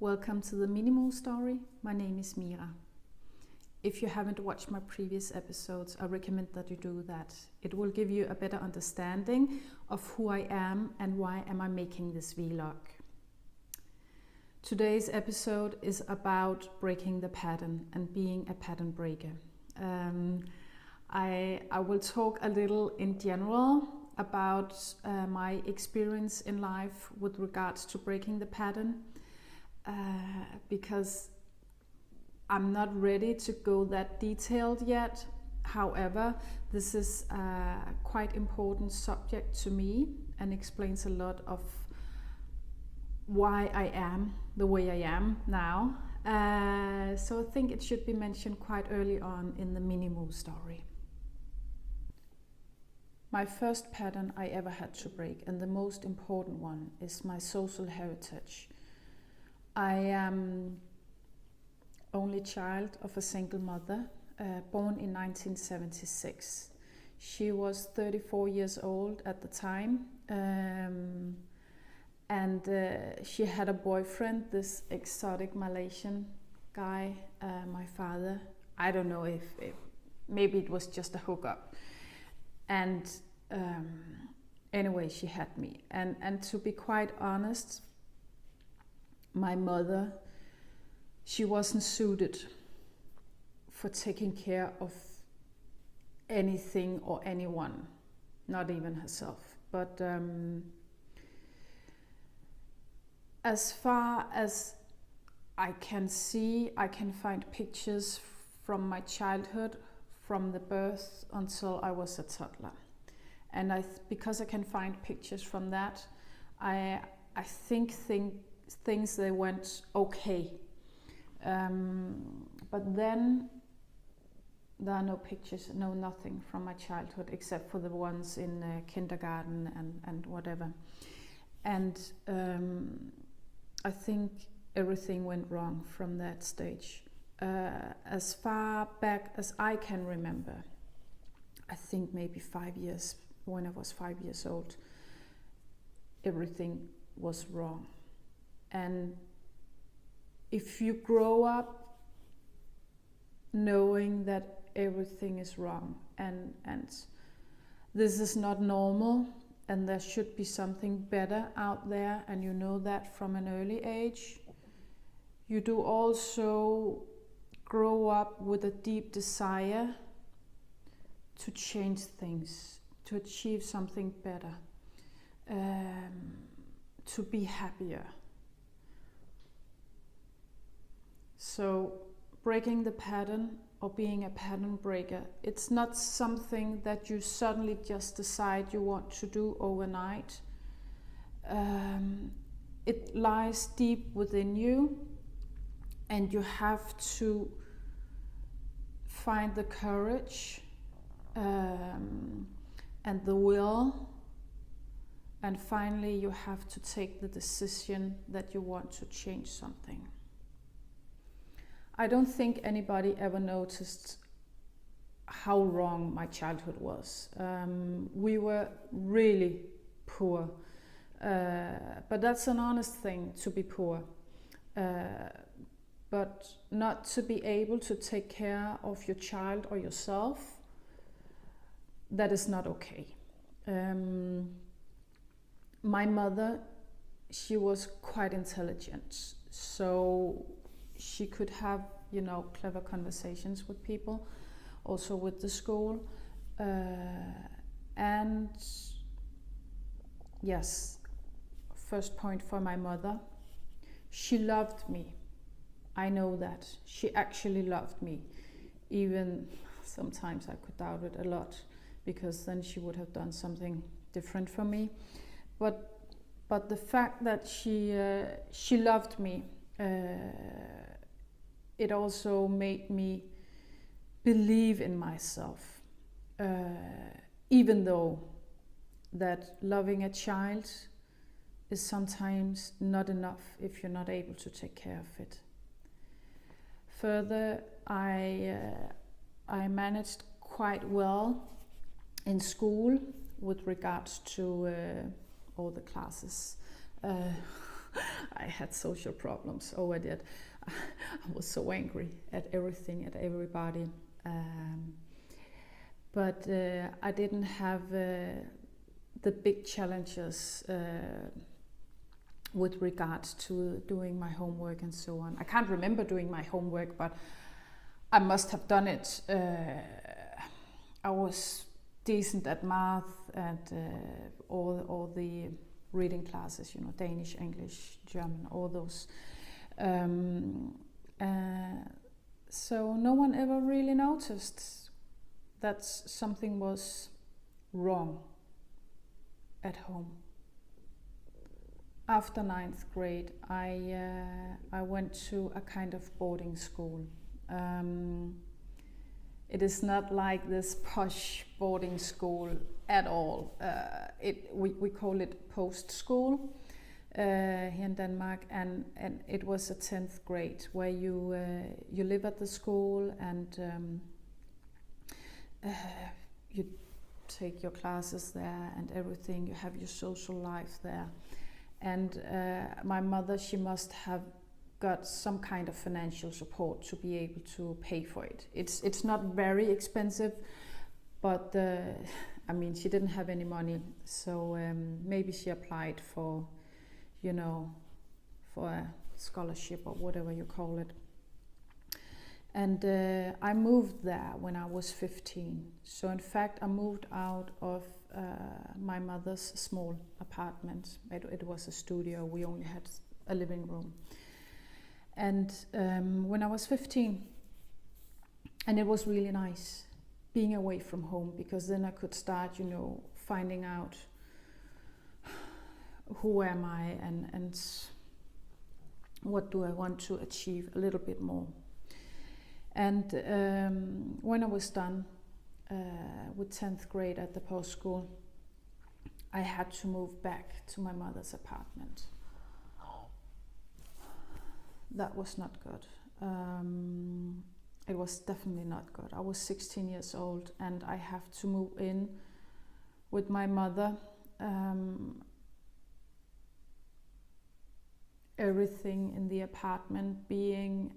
Welcome to the Minimal Story. My name is Mira. If you haven't watched my previous episodes, I recommend that you do that. It will give you a better understanding of who I am and why am I making this vlog. Today's episode is about breaking the pattern and being a pattern breaker. I will talk a little in general about my experience in life with regards to breaking the pattern, because I'm not ready to go that detailed yet. However, this is a quite important subject to me and explains a lot of why I am the way I am now. So I think it should be mentioned quite early on in the Minimal Story. My first pattern I ever had to break, and the most important one, is my social heritage. I am only child of a single mother, born in 1976. She was 34 years old at the time, and she had a boyfriend, this exotic Malaysian guy. My father, I don't know if maybe it was just a hookup. And anyway, she had me. And to be quite honest, my mother, she wasn't suited for taking care of anything or anyone, not even herself. But as far as I can see, I can find pictures from my childhood, from the birth until I was a toddler. And because I can find pictures from that, I think things they went okay. But then there are no pictures, nothing from my childhood except for the ones in kindergarten and whatever. And I think everything went wrong from that stage. As far back as I can remember, I think maybe 5 years, when I was 5 years old, everything was wrong. And if you grow up knowing that everything is wrong and this is not normal and there should be something better out there, and you know that from an early age, you do also grow up with a deep desire to change things, to achieve something better, to be happier. So breaking the pattern or being a pattern breaker, it's not something that you suddenly just decide you want to do overnight. It lies deep within you, and you have to find the courage and the will, and finally you have to take the decision that you want to change something. I don't think anybody ever noticed how wrong my childhood was. We were really poor, but that's an honest thing, to be poor. But not to be able to take care of your child or yourself, that is not okay. My mother, she was quite intelligent, so she could have, clever conversations with people, also with the school. And yes, first point for my mother, she loved me. I know that. She actually loved me. Even sometimes I could doubt it a lot, because then she would have done something different for me. But the fact that she loved me, it also made me believe in myself. Even though that loving a child is sometimes not enough if you're not able to take care of it. Further, I managed quite well in school with regards to all the classes. I had social problems. Oh, I did. I was so angry at everything, at everybody. But I didn't have the big challenges with regards to doing my homework and so on. I can't remember doing my homework, but I must have done it. I was decent at math and all the reading classes, you know, Danish, English, German, all those. So no one ever really noticed that something was wrong at home. After 9th grade, I went to a kind of boarding school. It is not like this posh boarding school at all. We call it post school here in Denmark, and it was a 10th grade where you live at the school and you take your classes there and everything. You have your social life there. And my mother, she must have got some kind of financial support to be able to pay for it. It's not very expensive, but I mean, she didn't have any money, so maybe she applied for, you know, for a scholarship or whatever you call it. And I moved there when I was 15. So in fact, I moved out of my mother's small apartment. It was a studio. We only had a living room. And when I was 15, and it was really nice being away from home, because then I could start, you know, finding out who am I and what do I want to achieve a little bit more. And when I was done with 10th grade at the post school, I had to move back to my mother's apartment. That was not good. It was definitely not good. I was 16 years old and I have to move in with my mother. Everything in the apartment being,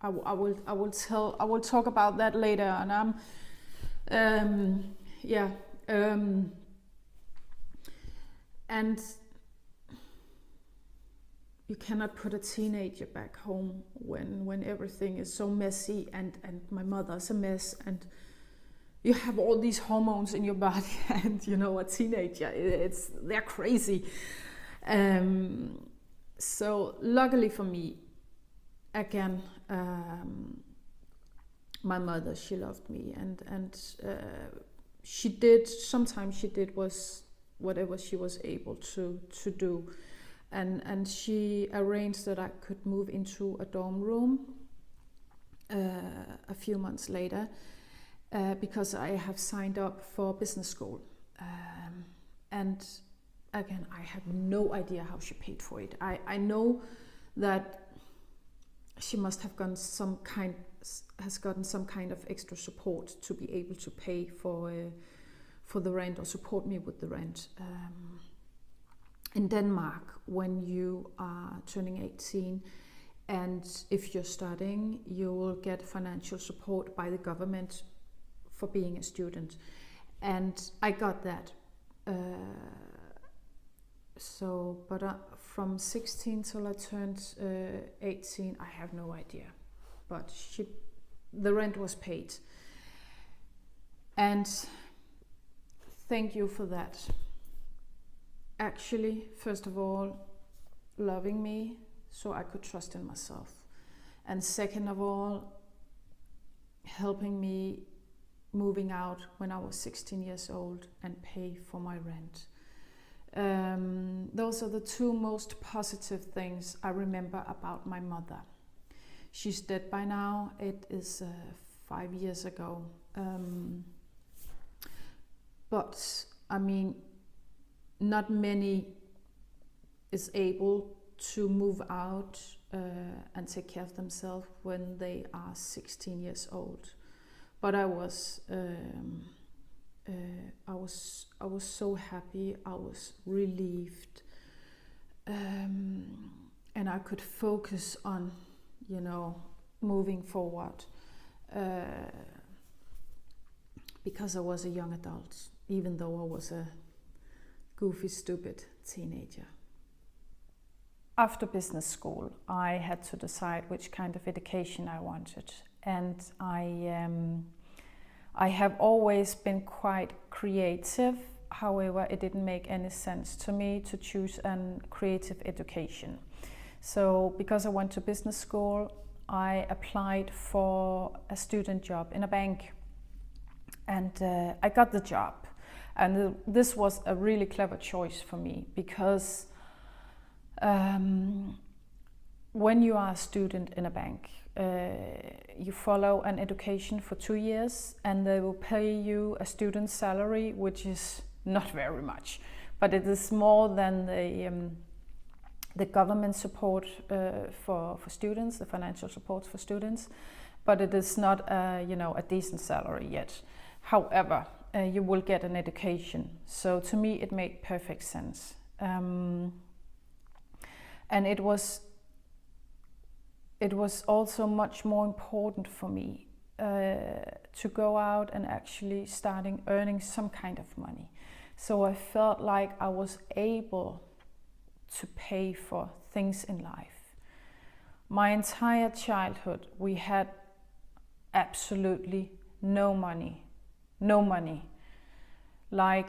I will talk about that later. And and you cannot put a teenager back home when everything is so messy and my mother's a mess and you have all these hormones in your body and you know, a teenager, they're crazy. So luckily for me, again, my mother, she loved me and sometimes she did was whatever she was able to do. And she arranged that I could move into a dorm room a few months later because I have signed up for business school. And again, I have no idea how she paid for it. I know that she must have gotten some kind of extra support to be able to pay for the rent or support me with the rent. In Denmark, when you are turning 18 and if you're studying, you will get financial support by the government for being a student. And I got that. But from 16 till I turned 18, I have no idea. But the rent was paid. And thank you for that. Actually, first of all, loving me so I could trust in myself. And second of all, helping me moving out when I was 16 years old and pay for my rent. Those are the two most positive things I remember about my mother. She's dead by now. It is 5 years ago. But I mean, not many is able to move out and take care of themselves when they are 16 years old. But I was so happy. I was relieved. and I could focus on, moving forward, because I was a young adult, even though I was a goofy, stupid teenager. After business school, I had to decide which kind of education I wanted, and I have always been quite creative. However, it didn't make any sense to me to choose a creative education. So because I went to business school, I applied for a student job in a bank, and I got the job. And this was a really clever choice for me, because when you are a student in a bank, you follow an education for 2 years, and they will pay you a student salary, which is not very much, but it is more than the government support for students, the financial support for students, but it is not a decent salary yet. However, you will get an education. So to me, it made perfect sense. And it was also much more important for me to go out and actually starting earning some kind of money. So I felt like I was able to pay for things in life. My entire childhood, we had absolutely no money. Like,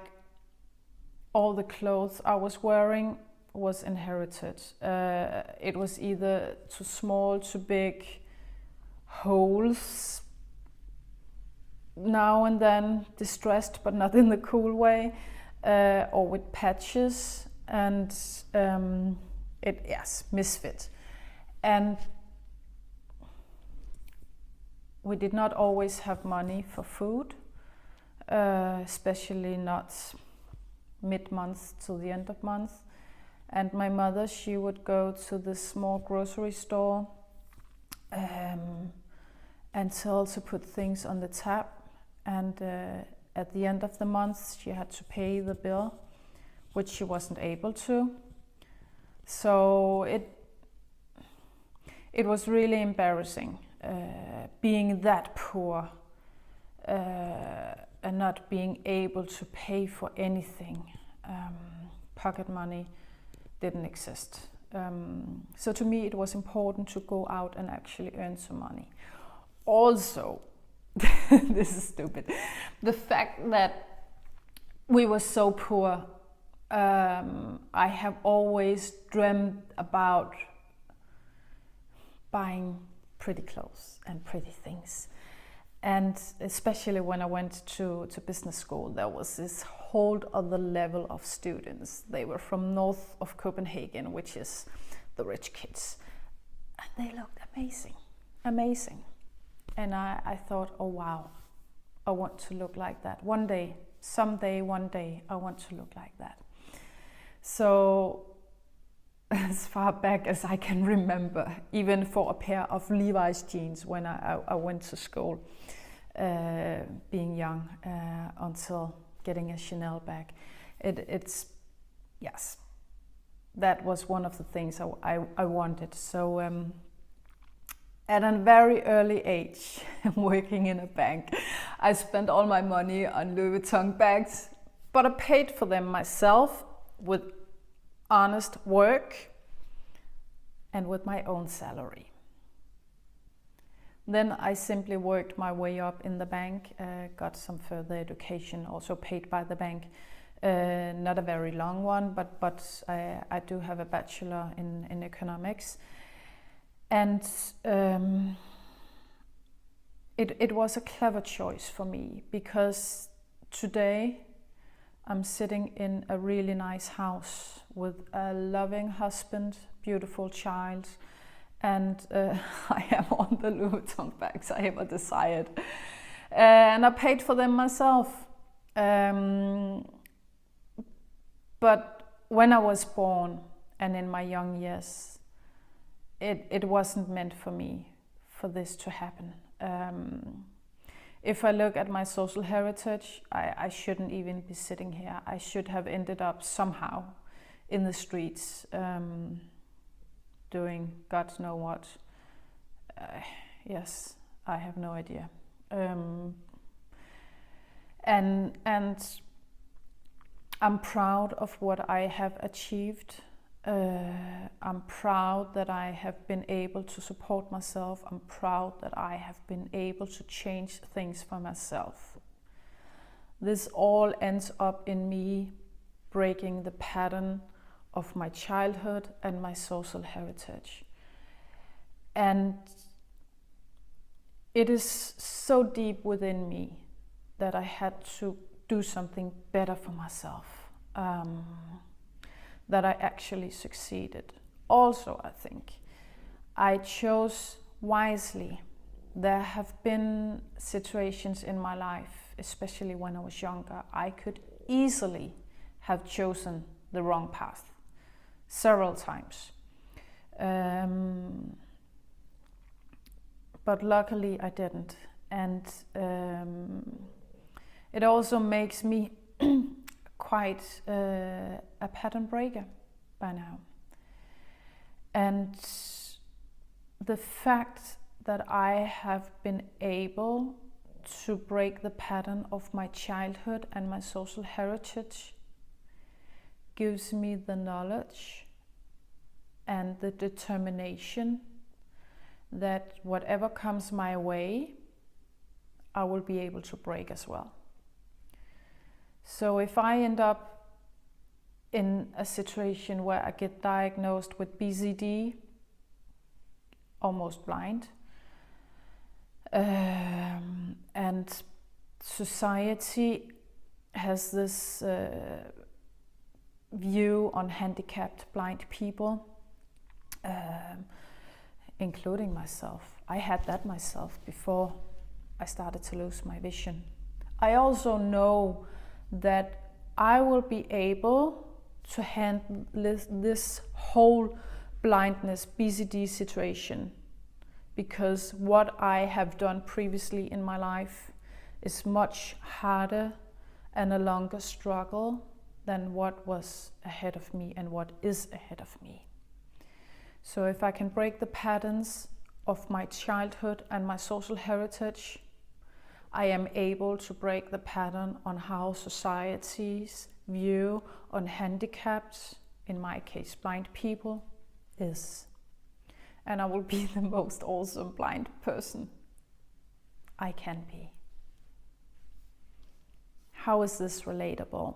all the clothes I was wearing was inherited. It was either too small, too big, holes, now and then distressed, but not in the cool way, or with patches, and misfit. And we did not always have money for food, especially not mid-month till the end of month. And my mother, she would go to the small grocery store and tell to put things on the tab. And at the end of the month, she had to pay the bill, which she wasn't able to. So it was really embarrassing being that poor and not being able to pay for anything. Pocket money didn't exist. So to me, it was important to go out and actually earn some money. Also, this is stupid, the fact that we were so poor, I have always dreamt about buying pretty clothes and pretty things. And especially when I went to business school, there was this whole other level of students. They were from north of Copenhagen, which is the rich kids. And they looked amazing. And I thought, oh wow, I want to look like that. One day, I want to look like that. So as far back as I can remember, even for a pair of Levi's jeans when I went to school, being young, until getting a Chanel bag. That was one of the things I wanted. So at a very early age, working in a bank, I spent all my money on Louis Vuitton bags, but I paid for them myself with honest work and with my own salary. Then I simply worked my way up in the bank, got some further education, also paid by the bank. Not a very long one, but I do have a bachelor in economics. And it was a clever choice for me, because today I'm sitting in a really nice house with a loving husband, beautiful child, and I have on the Louis Vuitton bags I ever desired. And I paid for them myself. But when I was born and in my young years, it wasn't meant for me for this to happen. If I look at my social heritage, I shouldn't even be sitting here. I should have ended up somehow in the streets, doing God knows what. Yes, I have no idea. And I'm proud of what I have achieved. I'm proud that I have been able to support myself. I'm proud that I have been able to change things for myself. This all ends up in me breaking the pattern of my childhood and my social heritage. And it is so deep within me that I had to do something better for myself, that I actually succeeded. Also, I think I chose wisely. There have been situations in my life, especially when I was younger, I could easily have chosen the wrong path several times. But luckily I didn't. And it also makes me quite a pattern breaker by now. And the fact that I have been able to break the pattern of my childhood and my social heritage gives me the knowledge and the determination that whatever comes my way, I will be able to break as well. So if I end up in a situation where I get diagnosed with BCD, almost blind, and society has this view on handicapped blind people, including myself. I had that myself before I started to lose my vision. I also know that I will be able to handle this whole blindness BCD situation, because what I have done previously in my life is much harder and a longer struggle than what was ahead of me and what is ahead of me. So if I can break the patterns of my childhood and my social heritage, I am able to break the pattern on how society's view on handicapped, in my case blind people, is. And I will be the most awesome blind person I can be. How is this relatable?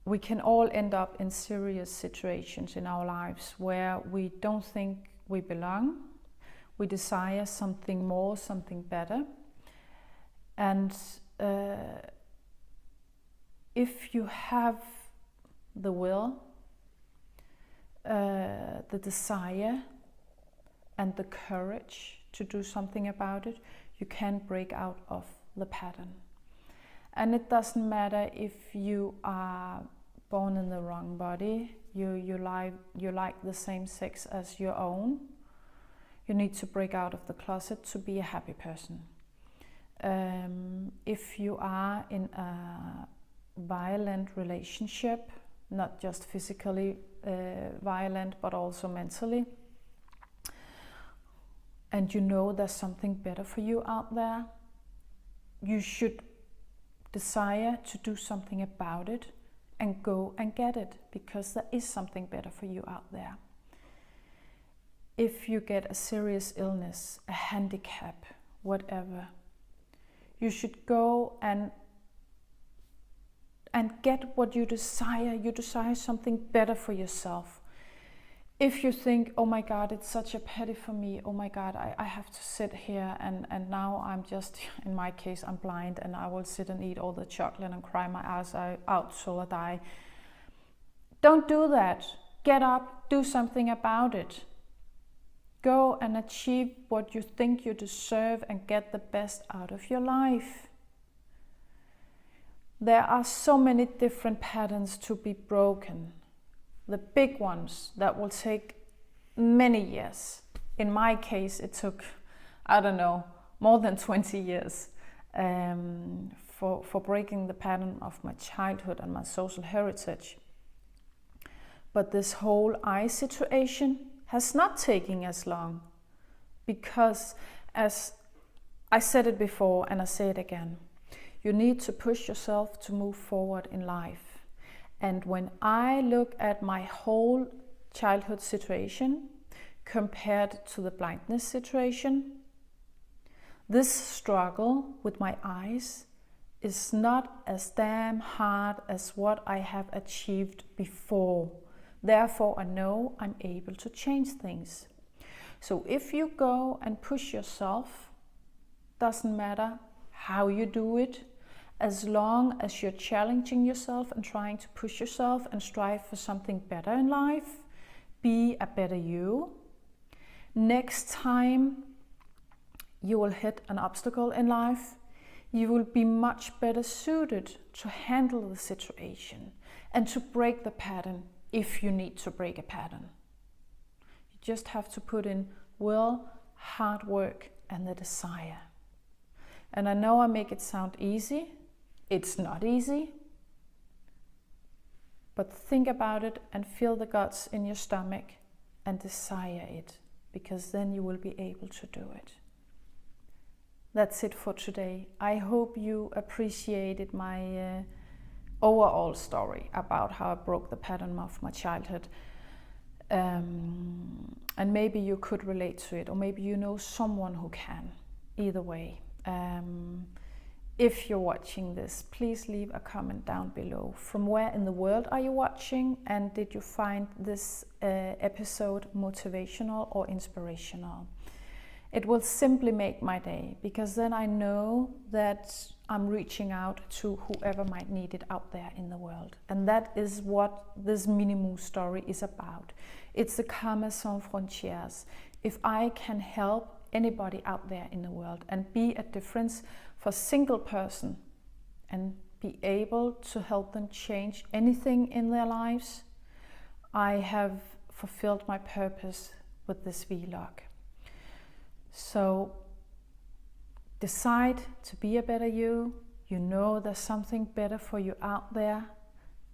We can all end up in serious situations in our lives where we don't think we belong. We desire something more, something better. And if you have the will, the desire and the courage to do something about it, you can break out of the pattern. And it doesn't matter if you are born in the wrong body, you like the same sex as your own. You need to break out of the closet to be a happy person. If you are in a violent relationship, not just physically violent, but also mentally, and you know there's something better for you out there, you should desire to do something about it and go and get it, because there is something better for you out there. If you get a serious illness, a handicap, whatever, you should go and get what you desire. You desire something better for yourself. If you think, oh my God, it's such a pity for me, oh my God, I have to sit here and now I'm just, in my case, I'm blind and I will sit and eat all the chocolate and cry my ass out till I die. Don't do that. Get up, do something about it. Go and achieve what you think you deserve and get the best out of your life. There are so many different patterns to be broken. The big ones that will take many years. In my case, it took, I don't know, more than 20 years for breaking the pattern of my childhood and my social heritage. But this whole eye situation has not taken as long, because as I said it before and I say it again, you need to push yourself to move forward in life. And when I look at my whole childhood situation compared to the blindness situation, this struggle with my eyes is not as damn hard as what I have achieved before. Therefore, I know I'm able to change things. So if you go and push yourself, doesn't matter how you do it, as long as you're challenging yourself and trying to push yourself and strive for something better in life, be a better you. Next time you will hit an obstacle in life, you will be much better suited to handle the situation and to break the pattern if you need to break a pattern. You just have to put in will, hard work, and the desire. And I know I make it sound easy. It's not easy. But think about it and feel the guts in your stomach and desire it, because then you will be able to do it. That's it for today. I hope you appreciated my overall story about how I broke the pattern of my childhood. And maybe you could relate to it, or maybe you know someone who can. Either way. If you're watching this, please leave a comment down below. From where in the world are you watching, and did you find this episode motivational or inspirational? It will simply make my day, because then I know that I'm reaching out to whoever might need it out there in the world. And that is what this Minimoo story is about. It's the Karma Sans Frontières. If I can help anybody out there in the world and be a difference for a single person and be able to help them change anything in their lives, I have fulfilled my purpose with this vlog. So decide to be a better you. You know there's something better for you out there.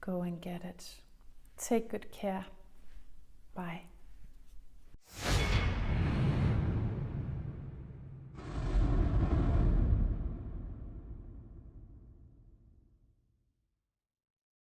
Go and get it. Take good care. Bye.